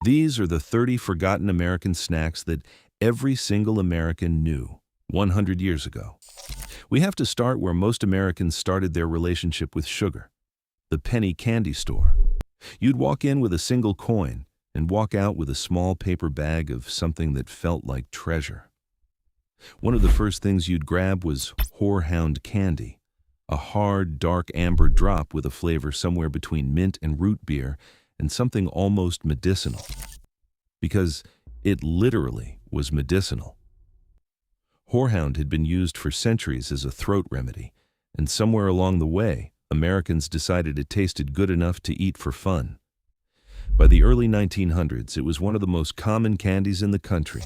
These are the 30 forgotten American snacks that every single American knew 100 years ago. We have to start where most Americans started their relationship with sugar, the penny candy store. You'd walk in with a single coin and walk out with a small paper bag of something that felt like treasure. One of the first things you'd grab was Whorehound candy, a hard, dark amber drop with a flavor somewhere between mint and root beer and something almost medicinal. Because it literally was medicinal. Whorehound had been used for centuries as a throat remedy, and somewhere along the way, Americans decided it tasted good enough to eat for fun. By the early 1900s, it was one of the most common candies in the country.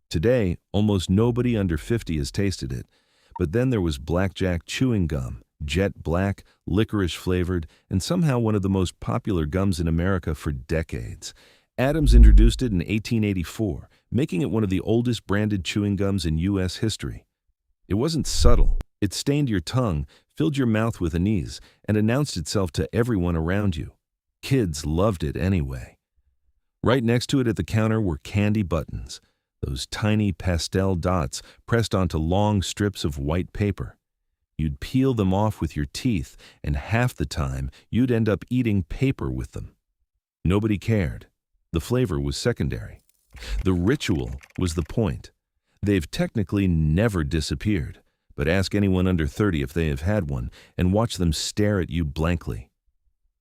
Today, almost nobody under 50 has tasted it, but then there was Blackjack chewing gum, jet black, licorice flavored, and somehow one of the most popular gums in America for decades. Adams introduced it in 1884, making it one of the oldest branded chewing gums in U.S. history. It wasn't subtle. It stained your tongue, filled your mouth with anise, and announced itself to everyone around you. Kids loved it anyway. Right next to it at the counter were candy buttons, those tiny pastel dots pressed onto long strips of white paper. You'd peel them off with your teeth, and half the time you'd end up eating paper with them. Nobody cared. The flavor was secondary. The ritual was the point. They've technically never disappeared, but ask anyone under 30 if they have had one and watch them stare at you blankly.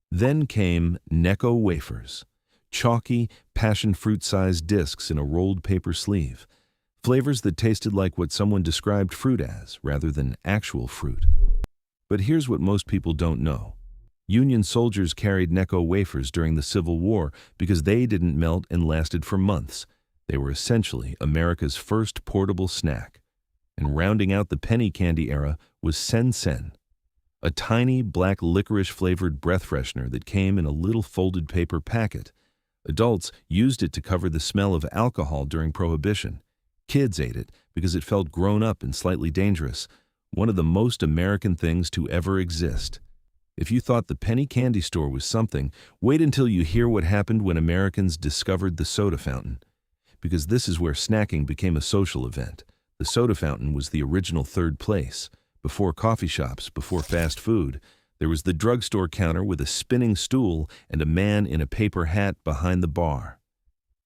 Then came Necco wafers, chalky, passion fruit-sized discs in a rolled paper sleeve, flavors that tasted like what someone described fruit as rather than actual fruit. But here's what most people don't know. Union soldiers carried Necco wafers during the Civil War because they didn't melt and lasted for months. They were essentially America's first portable snack. And rounding out the penny candy era was Sen-Sen, a tiny black licorice-flavored breath freshener that came in a little folded paper packet. Adults used it to cover the smell of alcohol during Prohibition. Kids ate it because it felt grown up and slightly dangerous, one of the most American things to ever exist. If you thought the penny candy store was something, wait until you hear what happened when Americans discovered the soda fountain. Because this is where snacking became a social event. The soda fountain was the original third place. Before coffee shops, before fast food, there was the drugstore counter with a spinning stool and a man in a paper hat behind the bar.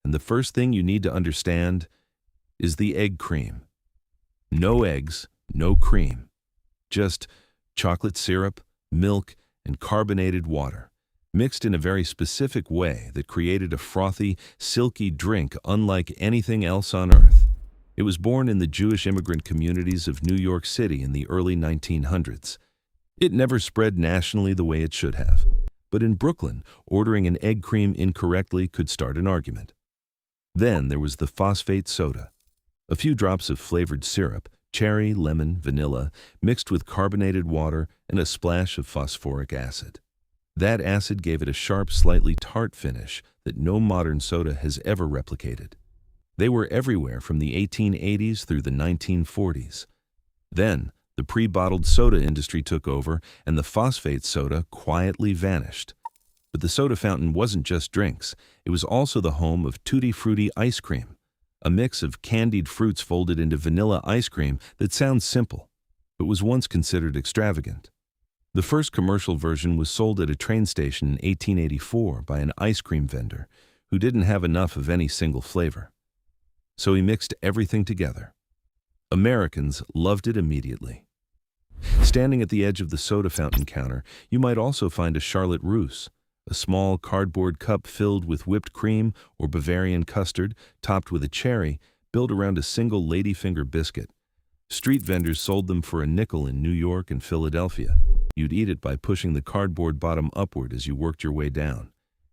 And the first thing you need to understand is the egg cream. No eggs, no cream. Just chocolate syrup, milk, and carbonated water, mixed in a very specific way that created a frothy, silky drink unlike anything else on earth. It was born in the Jewish immigrant communities of New York City in the early 1900s. It never spread nationally the way it should have, but in Brooklyn, ordering an egg cream incorrectly could start an argument. Then there was the phosphate soda, a few drops of flavored syrup, cherry, lemon, vanilla, mixed with carbonated water and a splash of phosphoric acid. That acid gave it a sharp, slightly tart finish that no modern soda has ever replicated. They were everywhere from the 1880s through the 1940s. Then, the pre-bottled soda industry took over and the phosphate soda quietly vanished. But the soda fountain wasn't just drinks. It was also the home of Tutti Frutti ice cream, a mix of candied fruits folded into vanilla ice cream that sounds simple, but was once considered extravagant. The first commercial version was sold at a train station in 1884 by an ice cream vendor who didn't have enough of any single flavor. So he mixed everything together. Americans loved it immediately. Standing at the edge of the soda fountain counter, you might also find a Charlotte Russe, a small cardboard cup filled with whipped cream or Bavarian custard, topped with a cherry, built around a single ladyfinger biscuit. Street vendors sold them for a nickel in New York and Philadelphia. You'd eat it by pushing the cardboard bottom upward as you worked your way down.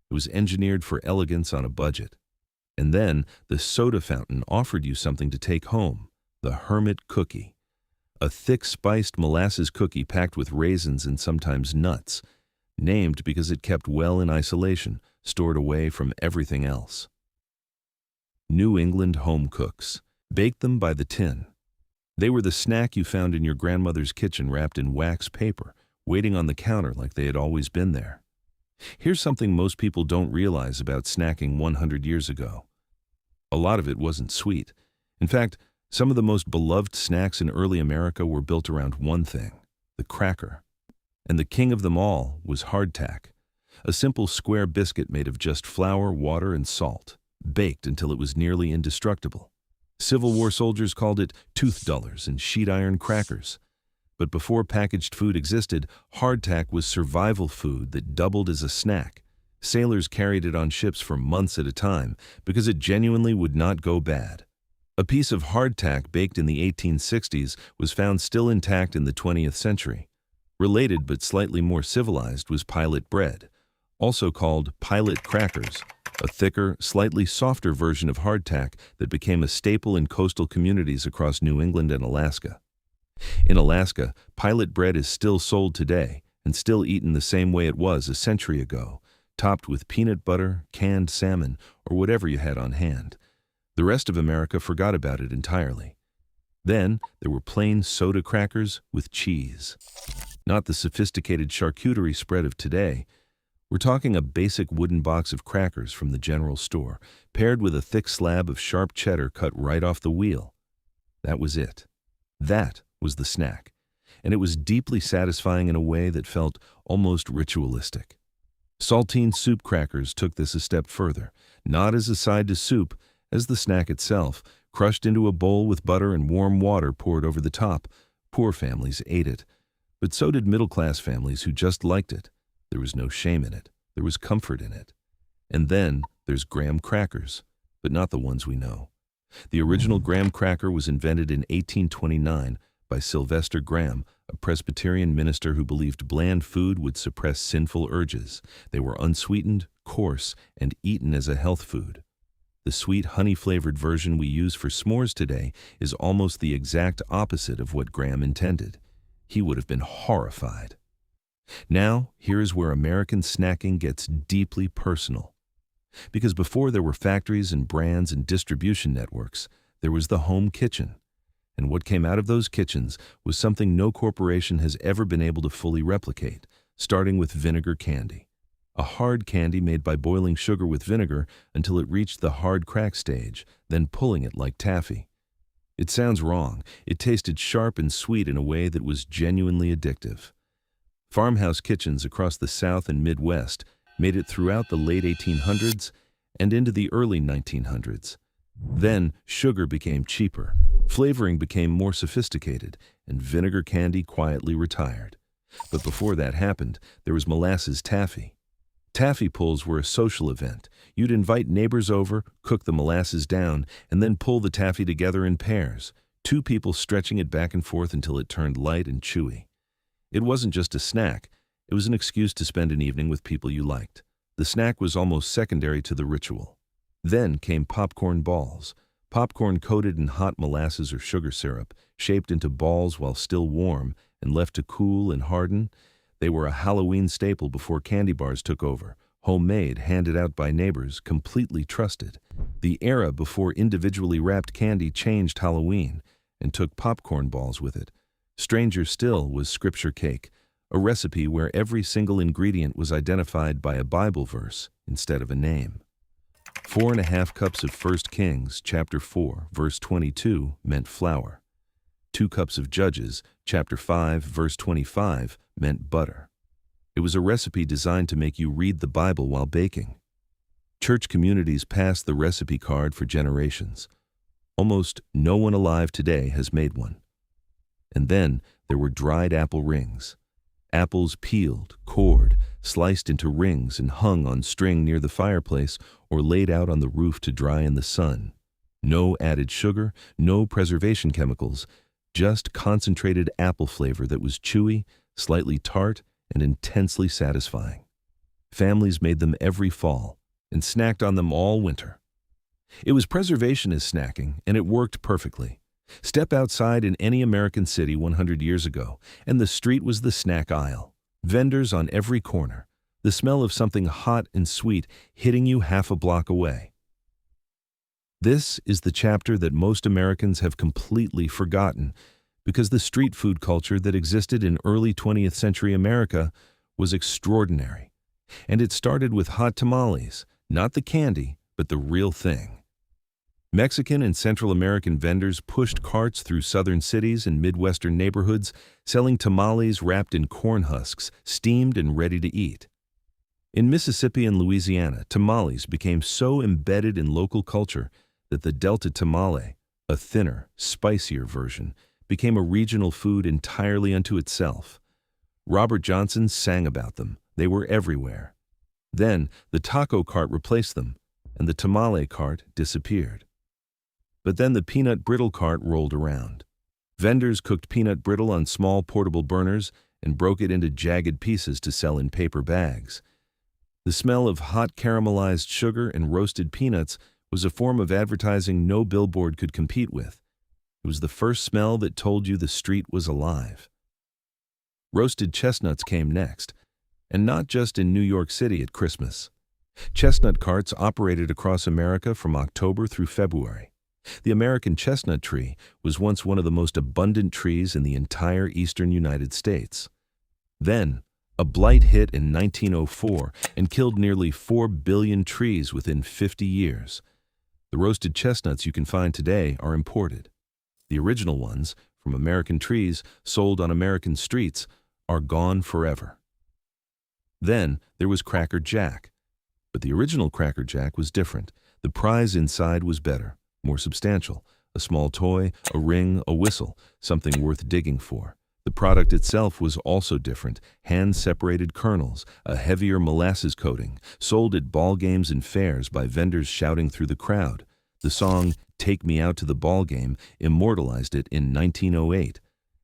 It was engineered for elegance on a budget. And then the soda fountain offered you something to take home, the Hermit Cookie, a thick spiced molasses cookie packed with raisins and sometimes nuts, named because it kept well in isolation, stored away from everything else. New England home cooks baked them by the tin. They were the snack you found in your grandmother's kitchen wrapped in wax paper, waiting on the counter like they had always been there. Here's something most people don't realize about snacking 100 years ago. A lot of it wasn't sweet. In fact, some of the most beloved snacks in early America were built around one thing: the cracker. And the king of them all was hardtack, a simple square biscuit made of just flour, water, and salt, baked until it was nearly indestructible. Civil War soldiers called it tooth dullers and sheet iron crackers. But before packaged food existed, hardtack was survival food that doubled as a snack. Sailors carried it on ships for months at a time because it genuinely would not go bad. A piece of hardtack baked in the 1860s was found still intact in the 20th century. Related but slightly more civilized was pilot bread, also called pilot crackers, a thicker, slightly softer version of hardtack that became a staple in coastal communities across New England and Alaska. In Alaska, pilot bread is still sold today and still eaten the same way it was a century ago, topped with peanut butter, canned salmon, or whatever you had on hand. The rest of America forgot about it entirely. Then there were plain soda crackers with cheese. Not the sophisticated charcuterie spread of today. We're talking a basic wooden box of crackers from the general store, paired with a thick slab of sharp cheddar cut right off the wheel. That was it. That was the snack, and it was deeply satisfying in a way that felt almost ritualistic. Saltine soup crackers took this a step further, not as a side to soup, as the snack itself, crushed into a bowl with butter and warm water poured over the top. Poor families ate it, but so did middle-class families who just liked it. There was no shame in it. There was comfort in it. And then there's graham crackers, but not the ones we know. The original graham cracker was invented in 1829 by Sylvester Graham, a Presbyterian minister who believed bland food would suppress sinful urges. They were unsweetened, coarse, and eaten as a health food. The sweet, honey-flavored version we use for s'mores today is almost the exact opposite of what Graham intended. He would have been horrified. Now, here is where American snacking gets deeply personal. Because before there were factories and brands and distribution networks, there was the home kitchen. And what came out of those kitchens was something no corporation has ever been able to fully replicate, starting with vinegar candy. A hard candy made by boiling sugar with vinegar until it reached the hard crack stage, then pulling it like taffy. It sounds wrong. It tasted sharp and sweet in a way that was genuinely addictive. Farmhouse kitchens across the South and Midwest made it throughout the late 1800s and into the early 1900s. Then, sugar became cheaper, flavoring became more sophisticated, and vinegar candy quietly retired. But before that happened, there was molasses taffy. Taffy pulls were a social event. You'd invite neighbors over, cook the molasses down, and then pull the taffy together in pairs, two people stretching it back and forth until it turned light and chewy. It wasn't just a snack. It was an excuse to spend an evening with people you liked. The snack was almost secondary to the ritual. Then came popcorn balls, popcorn coated in hot molasses or sugar syrup, shaped into balls while still warm and left to cool and harden. They were a Halloween staple before candy bars took over, homemade, handed out by neighbors, completely trusted. The era before individually wrapped candy changed Halloween and took popcorn balls with it. Stranger still was scripture cake, a recipe where every single ingredient was identified by a Bible verse instead of a name. 4.5 cups of 1 Kings, chapter 4, verse 22, meant flour. 2 cups of Judges, chapter 5, verse 25, meant butter. It was a recipe designed to make you read the Bible while baking. Church communities passed the recipe card for generations. Almost no one alive today has made one. And then there were dried apple rings. Apples peeled, cored, sliced into rings and hung on string near the fireplace or laid out on the roof to dry in the sun. No added sugar, no preservation chemicals, just concentrated apple flavor that was chewy, slightly tart, and intensely satisfying. Families made them every fall and snacked on them all winter. It was preservationist snacking, and it worked perfectly. Step outside in any American city 100 years ago, and the street was the snack aisle. Vendors on every corner, the smell of something hot and sweet hitting you half a block away. This is the chapter that most Americans have completely forgotten, because the street food culture that existed in early 20th century America was extraordinary. And it started with hot tamales, not the candy, but the real thing. Mexican and Central American vendors pushed carts through southern cities and Midwestern neighborhoods, selling tamales wrapped in corn husks, steamed and ready to eat. In Mississippi and Louisiana, tamales became so embedded in local culture that the Delta tamale, a thinner, spicier version, became a regional food entirely unto itself. Robert Johnson sang about them. They were everywhere. Then the taco cart replaced them, and the tamale cart disappeared. But then the peanut brittle cart rolled around. Vendors cooked peanut brittle on small portable burners and broke it into jagged pieces to sell in paper bags. The smell of hot caramelized sugar and roasted peanuts was a form of advertising no billboard could compete with. It was the first smell that told you the street was alive. Roasted chestnuts came next, and not just in New York City at Christmas. Chestnut carts operated across America from October through February. The American chestnut tree was once one of the most abundant trees in the entire eastern United States. Then, a blight hit in 1904 and killed nearly 4 billion trees within 50 years. The roasted chestnuts you can find today are imported. The original ones, from American trees sold on American streets, are gone forever. Then there was Cracker Jack. But the original Cracker Jack was different. The prize inside was better, more substantial. A small toy, a ring, a whistle, something worth digging for. The product itself was also different. Hand-separated kernels, a heavier molasses coating, sold at ball games and fairs by vendors shouting through the crowd. The song, "Take Me Out to the Ball Game," immortalized it in 1908.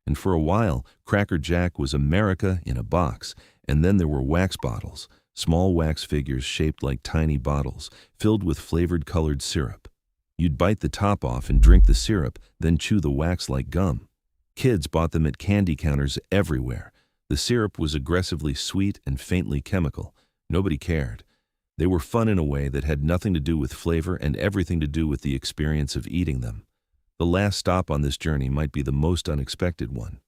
And for a while, Cracker Jack was America in a box. And then there were wax bottles, small wax figures shaped like tiny bottles, filled with flavored colored syrup. You'd bite the top off and drink the syrup, then chew the wax like gum. Kids bought them at candy counters everywhere. The syrup was aggressively sweet and faintly chemical. Nobody cared. They were fun in a way that had nothing to do with flavor and everything to do with the experience of eating them. The last stop on this journey might be the most unexpected one.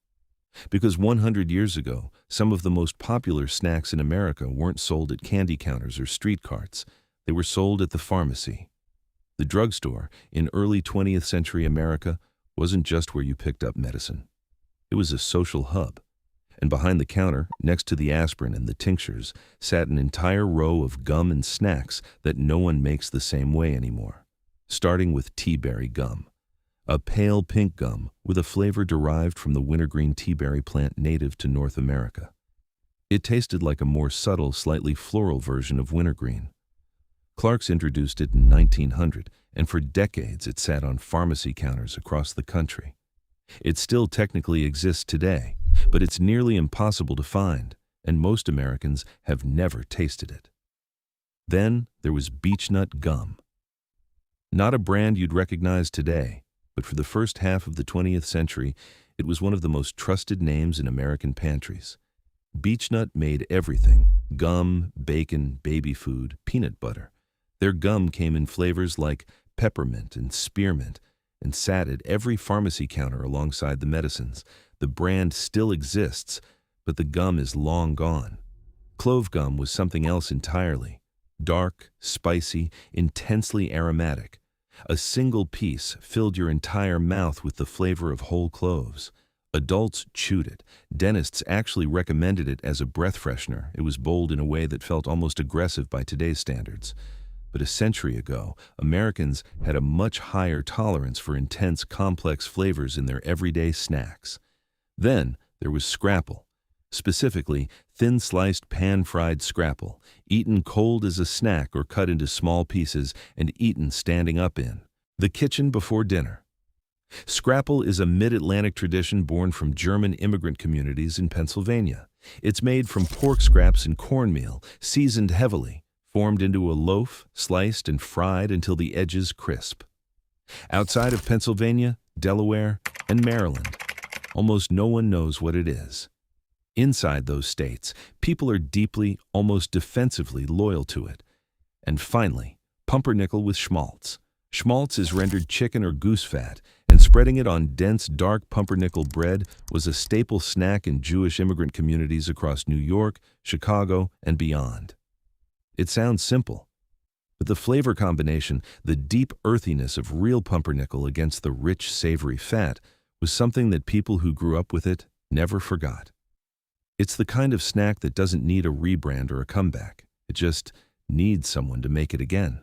Because 100 years ago, some of the most popular snacks in America weren't sold at candy counters or street carts. They were sold at the pharmacy. The drugstore, in early 20th century America, wasn't just where you picked up medicine. It was a social hub. And behind the counter, next to the aspirin and the tinctures, sat an entire row of gum and snacks that no one makes the same way anymore. Starting with teaberry gum. A pale pink gum with a flavor derived from the wintergreen teaberry plant native to North America. It tasted like a more subtle, slightly floral version of wintergreen. Clark's introduced it in 1900, and for decades it sat on pharmacy counters across the country. It still technically exists today, but it's nearly impossible to find, and most Americans have never tasted it. Then there was Beech-Nut gum. Not a brand you'd recognize today, but for the first half of the 20th century, it was one of the most trusted names in American pantries. Beech-Nut made everything: gum, bacon, baby food, peanut butter. Their gum came in flavors like peppermint and spearmint and sat at every pharmacy counter alongside the medicines. The brand still exists, but the gum is long gone. Clove gum was something else entirely. Dark, spicy, intensely aromatic. A single piece filled your entire mouth with the flavor of whole cloves. Adults chewed it. Dentists actually recommended it as a breath freshener. It was bold in a way that felt almost aggressive by today's standards. But a century ago, Americans had a much higher tolerance for intense, complex flavors in their everyday snacks. Then there was Scrapple. Specifically, thin-sliced pan-fried Scrapple, eaten cold as a snack or cut into small pieces and eaten standing up in the kitchen before dinner. Scrapple is a mid-Atlantic tradition born from German immigrant communities in Pennsylvania. It's made from pork scraps and cornmeal, seasoned heavily, formed into a loaf, sliced and fried until the edges crisp. Outside of Pennsylvania, Delaware, and Maryland, almost no one knows what it is. Inside those states, people are deeply, almost defensively loyal to it. And finally, pumpernickel with schmaltz. Schmaltz is rendered chicken or goose fat, and spreading it on dense, dark pumpernickel bread was a staple snack in Jewish immigrant communities across New York, Chicago, and beyond. It sounds simple, but the flavor combination, the deep earthiness of real pumpernickel against the rich, savory fat, was something that people who grew up with it never forgot. It's the kind of snack that doesn't need a rebrand or a comeback. It just needs someone to make it again.